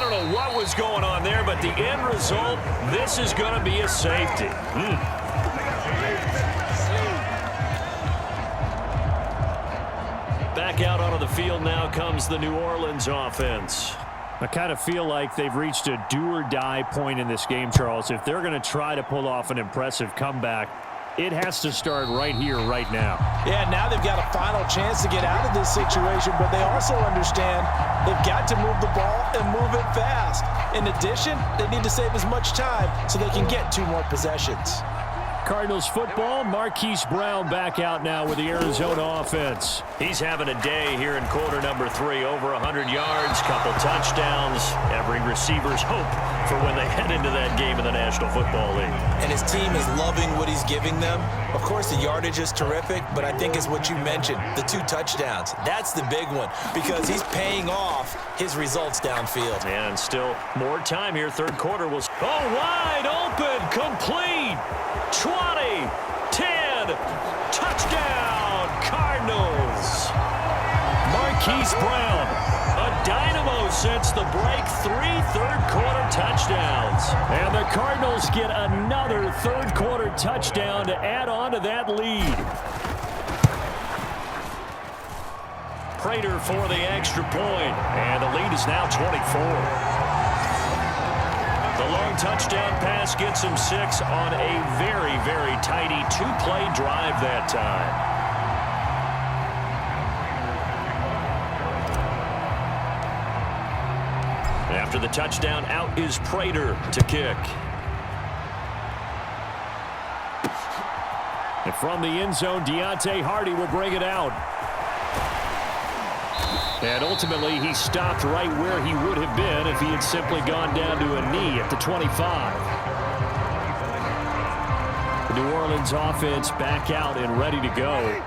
don't know what was going on there, but the end result, this is going to be a safety. Back out onto the field now comes the New Orleans offense. I kind of feel like they've reached a do-or-die point in this game, Charles. If they're going to try to pull off an impressive comeback, it has to start right here, right now. Yeah, now they've got a final chance to get out of this situation, but they also understand they've got to move the ball and move it fast. In addition, they need to save as much time so they can get 2 more possessions. Cardinals football, Marquise Brown back out now with the Arizona offense. He's having a day here in quarter number 3. Over 100 yards, couple touchdowns. Every receiver's hope for when they head into that game in the National Football League. And his team is loving what he's giving them. Of course, the yardage is terrific, but I think it's what you mentioned, the 2 touchdowns. That's the big one because he's paying off his results downfield. And still more time here. Third quarter will... Oh, wide open, complete. 20, 10, touchdown, Cardinals. Marquise Brown, a dynamo since the break, 3 third-quarter touchdowns. And the Cardinals get another third-quarter touchdown to add on to that lead. Prater for the extra point, and the lead is now 24. The long touchdown pass gets him 6 on a very, very tidy 2-play drive that time. After the touchdown, out is Prater to kick. And from the end zone, Deontay Hardy will bring it out. And ultimately, he stopped right where he would have been if he had simply gone down to a knee at the 25. The New Orleans offense back out and ready to go.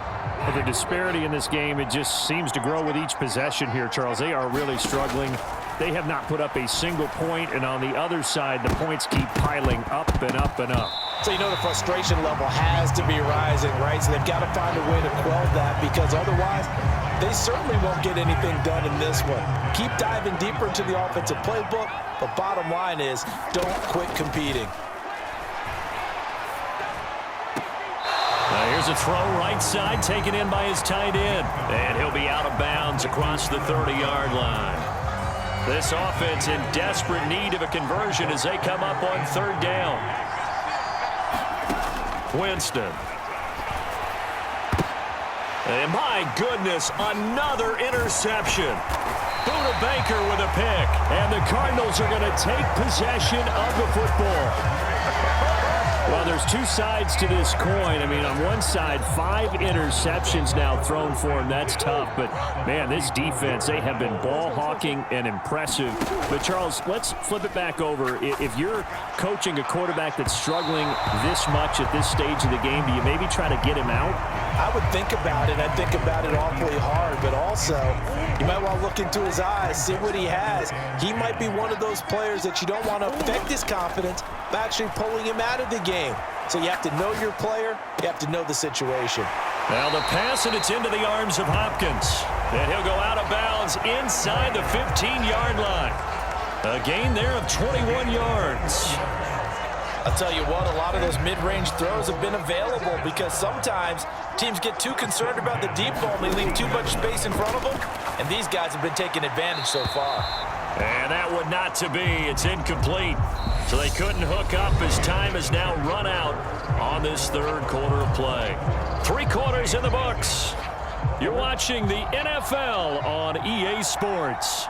But the disparity in this game, it just seems to grow with each possession here, Charles. They are really struggling. They have not put up a single point, and on the other side, the points keep piling up and up and up. So you know the frustration level has to be rising, right? So they've got to find a way to quell that because otherwise they certainly won't get anything done in this one. Keep diving deeper into the offensive playbook, but bottom line is don't quit competing. Here's a throw right side taken in by his tight end. And he'll be out of bounds across the 30-yard line. This offense in desperate need of a conversion as they come up on 3rd down. Winston. And my goodness, another interception. Buda Baker with a pick. And the Cardinals are going to take possession of the football. Well, there's 2 sides to this coin. I mean, on one side, 5 interceptions now thrown for him. That's tough. But, man, this defense, they have been ball hawking and impressive. But, Charles, let's flip it back over. If you're coaching a quarterback that's struggling this much at this stage of the game, do you maybe try to get him out? I would think about it. I think about it awfully hard. But also, you might want to look into his eyes, see what he has. He might be one of those players that you don't want to affect his confidence by actually pulling him out of the game. So you have to know your player. You have to know the situation. Now the pass, and it's into the arms of Hopkins. And he'll go out of bounds inside the 15-yard line. A gain there of 21 yards. I'll tell you what, a lot of those mid-range throws have been available because sometimes teams get too concerned about the deep ball and they leave too much space in front of them. And these guys have been taking advantage so far. And that would not to be. It's incomplete. So they couldn't hook up as time has now run out on this 3rd quarter of play. 3 quarters in the books. You're watching the NFL on EA Sports.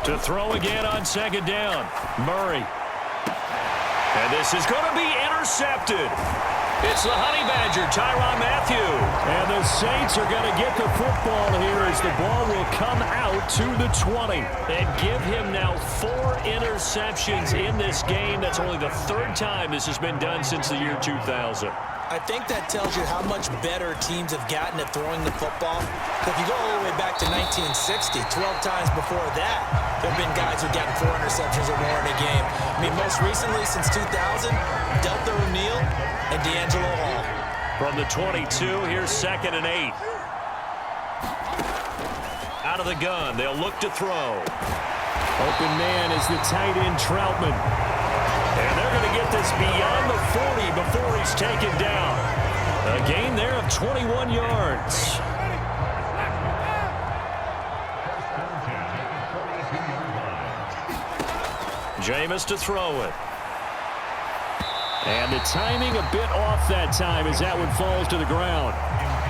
To throw again on 2nd down. Murray. And this is going to be intercepted. It's the Honey Badger, Tyrann Mathieu. And the Saints are going to get the football here as the ball will come out to the 20. And give him now 4 interceptions in this game. That's only the 3rd time this has been done since the year 2000. I think that tells you how much better teams have gotten at throwing the football. If you go all the way back to 1960, 12 times before that, there have been guys who've gotten 4 interceptions or more in a game. I mean, most recently, since 2000, Delta O'Neal and D'Angelo Hall. From the 22, here's 2nd and 8. Out of the gun, they'll look to throw. Open man is the tight end, Troutman. And they're going to get this beyond the 40 before he's taken down. A gain there of 21 yards. Jameis to throw it. And the timing a bit off that time as that one falls to the ground.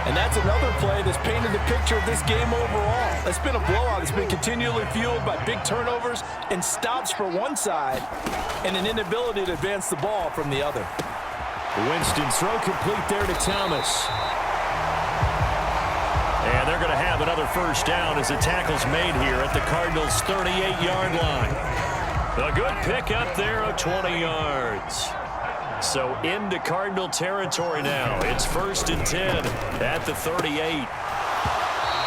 And that's another play that's painted the picture of this game overall. It's been a blowout. It's been continually fueled by big turnovers and stops for one side and an inability to advance the ball from the other. Winston throw complete there to Thomas. And they're going to have another first down as the tackle's made here at the Cardinals' 38-yard line. A good pickup there of 20 yards. So into Cardinal territory now. It's 1st and 10 at the 38.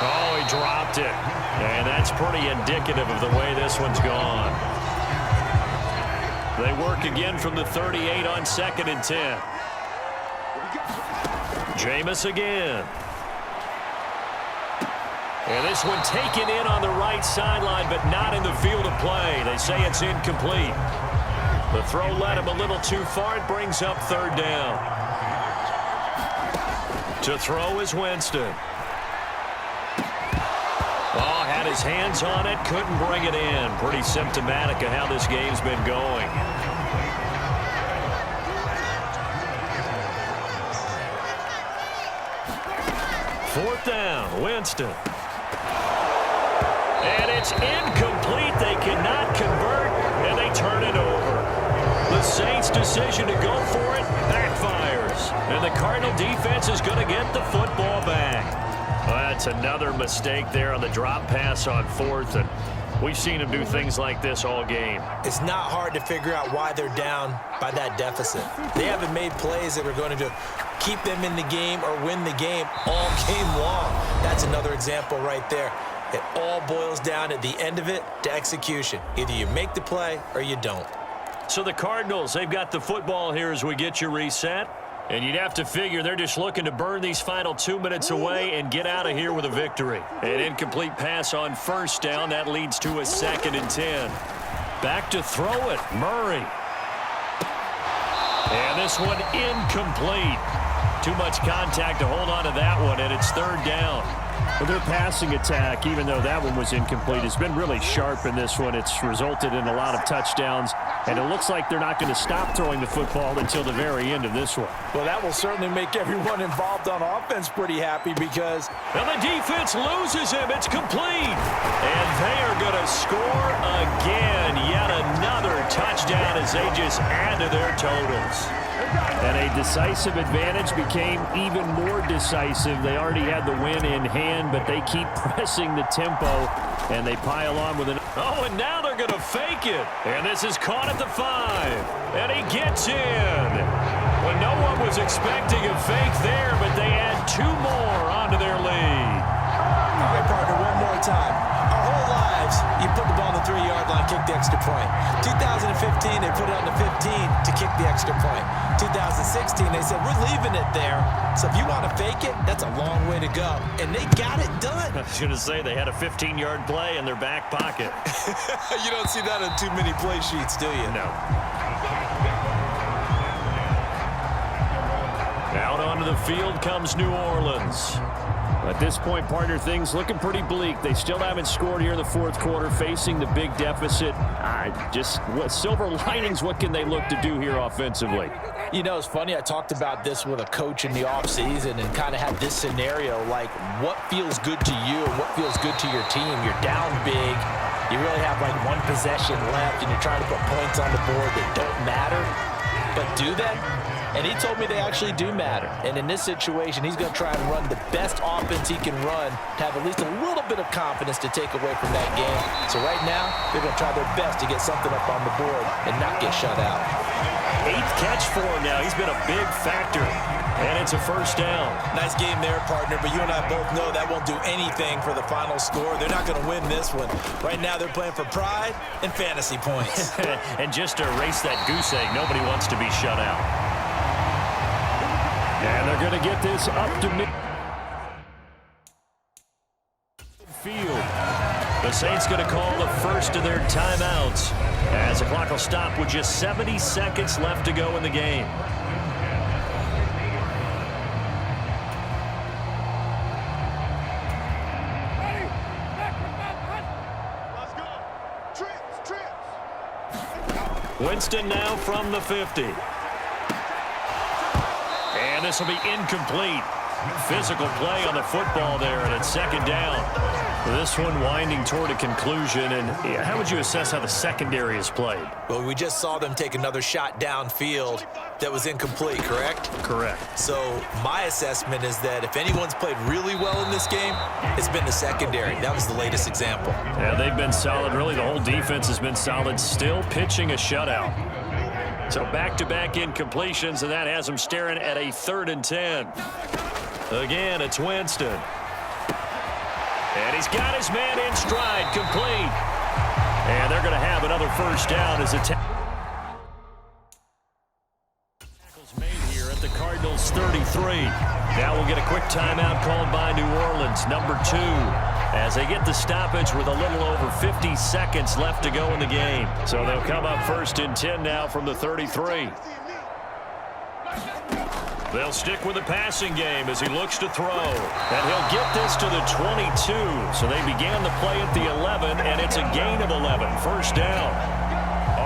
Oh, he dropped it. And that's pretty indicative of the way this one's gone. They work again from the 38 on 2nd and 10. Jameis again. And this one taken in on the right sideline, but not in the field of play. They say it's incomplete. The throw led him a little too far. It brings up 3rd down. To throw is Winston. Oh, had his hands on it, couldn't bring it in. Pretty symptomatic of how this game's been going. Fourth down, Winston. And it's incomplete. They cannot convert, and they turn it over. The Saints' decision to go for it backfires. And the Cardinal defense is going to get the football back. Well, that's another mistake there on the drop pass on 4th. And we've seen them do things like this all game. It's not hard to figure out why they're down by that deficit. They haven't made plays that are going to keep them in the game or win the game all game long. That's another example right there. It all boils down at the end of it to execution. Either you make the play or you don't. So the Cardinals, they've got the football here as we get you reset. And you'd have to figure they're just looking to burn these final 2 minutes away and get out of here with a victory. An incomplete pass on 1st down. That leads to a 2nd and 10. Back to throw it, Murray. And this one incomplete. Too much contact to hold on to that one, and it's 3rd down. Well, their passing attack, even though that one was incomplete, has been really sharp in this one. It's resulted in a lot of touchdowns, and it looks like they're not going to stop throwing the football until the very end of this one. Well, that will certainly make everyone involved on offense pretty happy because... Now the defense loses him. It's complete. And they are going to score again. Yet another touchdown as they just add to their totals. And a decisive advantage became even more decisive. They already had the win in hand, but they keep pressing the tempo, and they pile on with an... Oh, and now they're going to fake it. And this is caught at the 5. And he gets in. Well, no one was expecting a fake there, but they add 2 more onto their lead. All right, partner, one more time. Our whole lives, you put the ball on the 3-yard line, kick the extra point. 2015, they put it on the 15 to kick the extra point. 2016, they said, we're leaving it there. So if you want to fake it, that's a long way to go. And they got it done. I was going to say, they had a 15-yard play in their back pocket. You don't see that on too many play sheets, do you? No. Out onto the field comes New Orleans. At this point, partner, things looking pretty bleak. They still haven't scored here in the 4th quarter, facing the big deficit. Silver linings, what can they look to do here offensively? You know, it's funny. I talked about this with a coach in the offseason and kind of had this scenario, like what feels good to you and what feels good to your team. You're down big. You really have like 1 possession left, and you're trying to put points on the board that don't matter. But do they? And he told me they actually do matter. And in this situation, he's going to try and run the best offense he can run to have at least a little bit of confidence to take away from that game. So right now, they're going to try their best to get something up on the board and not get shut out. 8th catch for him now. He's been a big factor, and it's a first down. Nice game there, partner, but you and I both know that won't do anything for the final score. They're not going to win this one. Right now, they're playing for pride and fantasy points. And just to erase that goose egg, nobody wants to be shut out. And they're going to get this up to midfield. The Saints going to call the first of their timeouts as the clock will stop with just 70 seconds left to go in the game. Winston now from the 50. And this will be incomplete. Physical play on the football there, and it's second down. This one winding toward a conclusion. And how would you assess how the secondary is played? Well, we just saw them take another shot downfield that was incomplete, correct? Correct. So my assessment is that if anyone's played really well in this game, it's been the secondary. That was the latest example. Yeah, they've been solid. Really, the whole defense has been solid, still pitching a shutout. So back-to-back incompletions, and that has them staring at a 3rd and 10. Again, it's Winston. And he's got his man in stride, complete. And they're going to have another first down as tackles made here at the Cardinals' 33. Now we'll get a quick timeout called by New Orleans, number 2, as they get the stoppage with a little over 50 seconds left to go in the game. So they'll come up 1st and 10 now from the 33. They'll stick with the passing game as he looks to throw. And he'll get this to the 22. So they began the play at the 11, and it's a gain of 11. First down.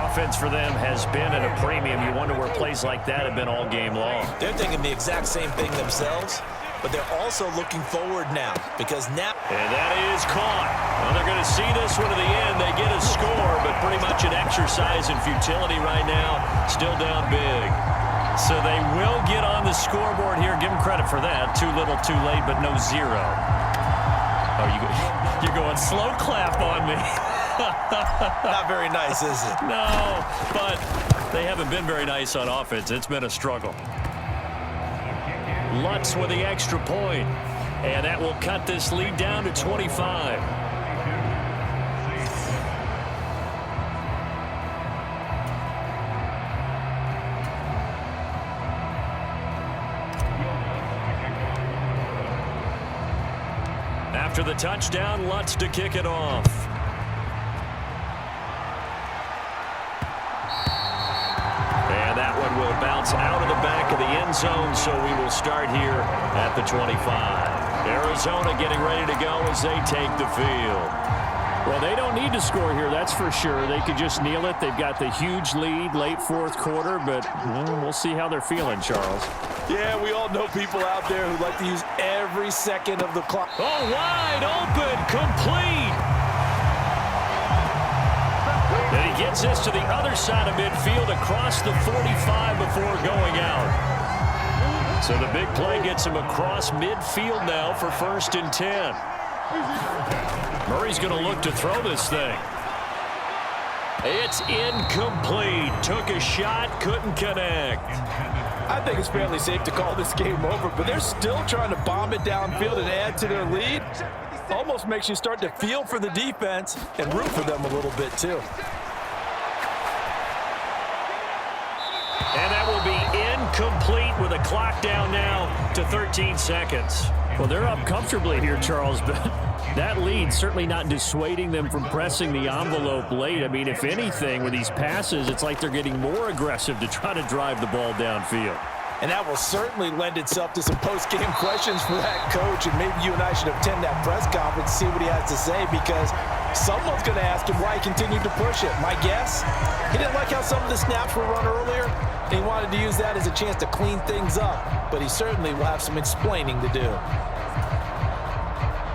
Offense for them has been at a premium. You wonder where plays like that have been all game long. They're thinking the exact same thing themselves, but they're also looking forward now because now... And that is caught. Well, they're going to see this one to the end. They get a score, but pretty much an exercise in futility right now. Still down big. So they will get on the scoreboard here. Give them credit for that. Too little, too late, but no 0. Oh, you're going slow clap on me. Not very nice, is it? No, but they haven't been very nice on offense. It's been a struggle. Lutz with the extra point. And that will cut this lead down to 25. After the touchdown, Lutz to kick it off. And that one will bounce out of the back of the end zone, so we will start here at the 25. Arizona getting ready to go as they take the field. Well, they don't need to score here, that's for sure. They could just kneel it. They've got the huge lead late 4th quarter, but we'll see how they're feeling, Charles. Yeah, we all know people out there who like to use every second of the clock. Oh, wide open, complete. And he gets this to the other side of midfield across the 45 before going out. So the big play gets him across midfield now for 1st and 10. Murray's going to look to throw this thing. It's incomplete. Took a shot, couldn't connect. I think it's fairly safe to call this game over, but they're still trying to bomb it downfield and add to their lead. Almost makes you start to feel for the defense and root for them a little bit, too. And that will be incomplete with a clock down now to 13 seconds. Well, they're up comfortably here, Charles, but that lead certainly not dissuading them from pressing the envelope late. I mean, if anything, with these passes, it's like they're getting more aggressive to try to drive the ball downfield. And that will certainly lend itself to some post-game questions for that coach, and maybe you and I should attend that press conference and see what he has to say, because someone's going to ask him why he continued to push it. My guess, he didn't like how some of the snaps were run earlier, and he wanted to use that as a chance to clean things up, but he certainly will have some explaining to do.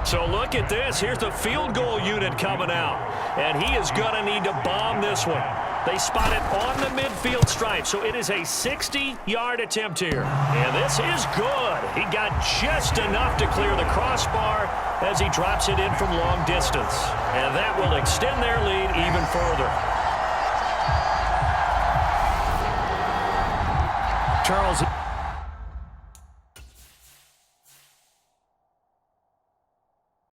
So look at this. Here's the field goal unit coming out, and he is going to need to bomb this one. They spot it on the midfield stripe, so it is a 60-yard attempt here. And this is good. He got just enough to clear the crossbar as he drops it in from long distance. And that will extend their lead even further. Charles.